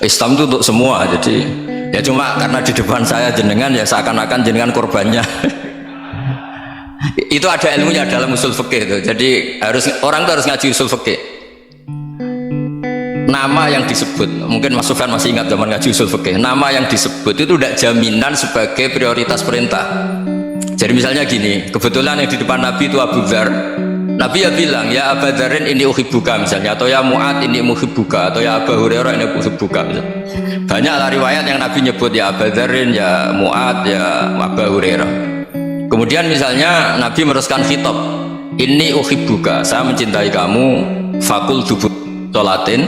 Islam itu untuk semua. Jadi ya cuma karena di depan saya jenengan ya seakan-akan jenengan korbannya. Itu ada ilmunya dalam usul fikih itu. Jadi orang itu harus ngaji usul fikih. Nama yang disebut, mungkin Mas Sufyan masih ingat zaman ngaji usul fikih. Nama yang disebut itu tidak jaminan sebagai prioritas perintah. Jadi misalnya gini, kebetulan yang di depan Nabi itu Abu Dzar. Nabi ya bilang, ya Abu Dzarin ini uhibbuka misalnya, atau ya Mu'ad ini muhibbuka, atau ya Abu Hurairah ini uhibbuka misalnya. Banyaklah riwayat yang Nabi nyebut ya Abu Dzarin, ya Mu'ad, ya Abu Hurairah. Kemudian misalnya Nabi meneruskan khitab, ini uhibbuka, saya mencintai kamu, fakul dubur sholatin,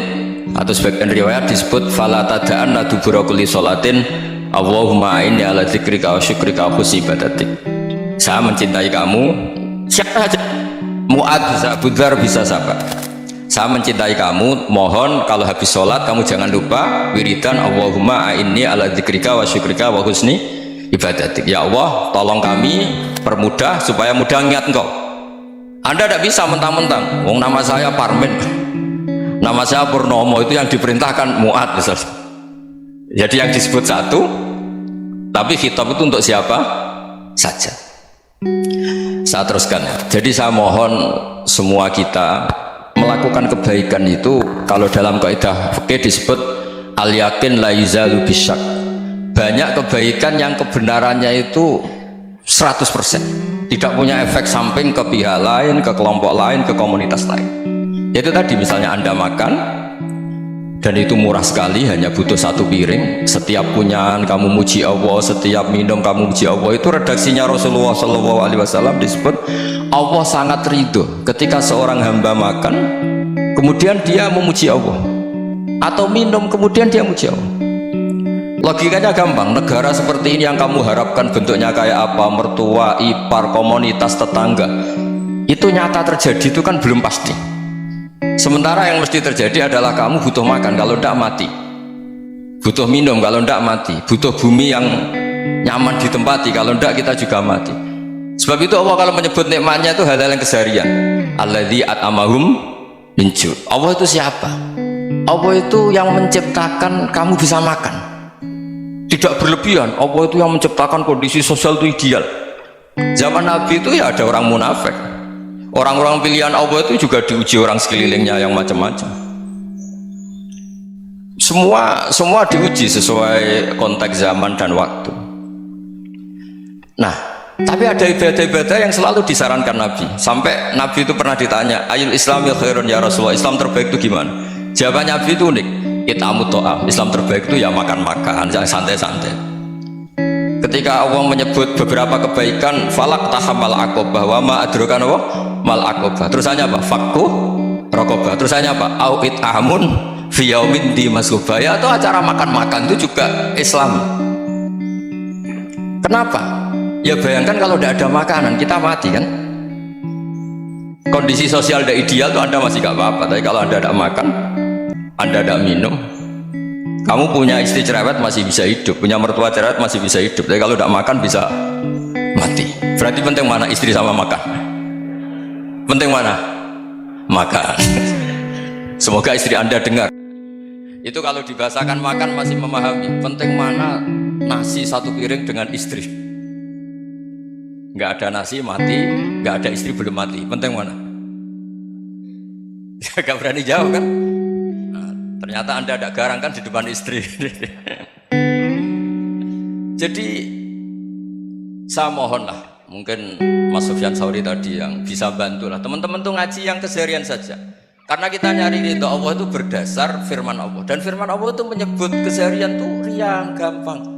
atau sebagian riwayat disebut fala tada'anna dubura kulli sholatin Allahumma inni ala dzikrika wa syukrika wa husni ibadatik. Saya mencintai kamu, siapa saja, Mu'ad bisa, Abu Dzar bisa, siapa. Saya mencintai kamu, mohon kalau habis sholat kamu jangan lupa wiridan Allahumma inni ala dzikrika wa syukrika wa husni ibadatik. Ya Allah, tolong kami permudah supaya mudah ingat engkau. Anda tidak bisa mentang-mentang, wong nama saya Parmin, nama saya Purnomo, itu yang diperintahkan Mu'ad misalnya. Jadi yang disebut satu, tapi khitab itu untuk siapa saja. Saya teruskan. Jadi saya mohon semua kita melakukan kebaikan itu, kalau dalam kaidah fikih disebut al yakin la yuzalu bisyak. Banyak kebaikan yang kebenarannya itu 100%, tidak punya efek samping ke pihak lain, ke kelompok lain, ke komunitas lain. Itu tadi misalnya Anda makan dan itu murah sekali, hanya butuh satu piring, setiap punyaan kamu muji Allah, setiap minum kamu muji Allah. Itu redaksinya Rasulullah SAW disebut Allah sangat ridho ketika seorang hamba makan kemudian dia memuji Allah, atau minum kemudian dia muji Allah. Logikanya gampang, negara seperti ini yang kamu harapkan bentuknya kayak apa, mertua, ipar, komunitas, tetangga, itu nyata terjadi itu kan belum pasti. Sementara yang mesti terjadi adalah kamu butuh makan, kalau tidak mati, butuh minum, kalau tidak mati, butuh bumi yang nyaman ditempati, kalau tidak kita juga mati. Sebab itu Allah kalau menyebut nikmatnya itu hal-hal yang keseharian. Alladzi at'amahum min ju'. Allah itu siapa? Allah itu yang menciptakan kamu bisa makan, tidak berlebihan. Allah itu yang menciptakan kondisi sosial itu ideal. Zaman Nabi itu ya ada orang munafik, orang-orang pilihan Allah itu juga diuji orang sekelilingnya yang macam-macam. Semua diuji sesuai konteks zaman dan waktu. Nah, tapi ada ibadah-ibadah yang selalu disarankan Nabi. Sampai Nabi itu pernah ditanya, ayul Islam ya khairun ya Rasulullah, Islam terbaik itu gimana? Jawaban Nabi itu unik, itamut to'am, Islam terbaik itu ya makan-makan, santai-santai. Ketika Allah menyebut beberapa kebaikan, falak tahamal aqobah, wa ma adrokan Allah mal aqobah. Terusannya apa? Fakku rokobah. Terusannya apa? Au'id amun fiyaumin di masubaya. Atau acara makan-makan itu juga Islam. Kenapa? Ya bayangkan kalau tidak ada makanan kita mati kan. Kondisi sosial tidak ideal tuh Anda masih gak apa-apa, tapi kalau Anda tidak makan, Anda tidak minum, kamu punya istri cerewet masih bisa hidup, punya mertua cerewet masih bisa hidup, tapi kalau tidak makan bisa mati. Berarti penting mana istri sama makan? Penting mana? Makan. Semoga istri Anda dengar. Itu kalau dibahasakan makan masih memahami. Penting mana nasi satu piring dengan istri? Nggak ada nasi mati, nggak ada istri belum mati. Penting mana? Gak berani jawab kan? Nah, ternyata Anda ada garang kan di depan istri. Jadi saya mohonlah, mungkin Mas Sufyan Sauri tadi yang bisa bantulah teman-teman tuh ngaji yang keseharian saja. Karena kita nyari ridho Allah itu berdasar firman Allah, dan firman Allah itu menyebut keseharian tuh riang gampang.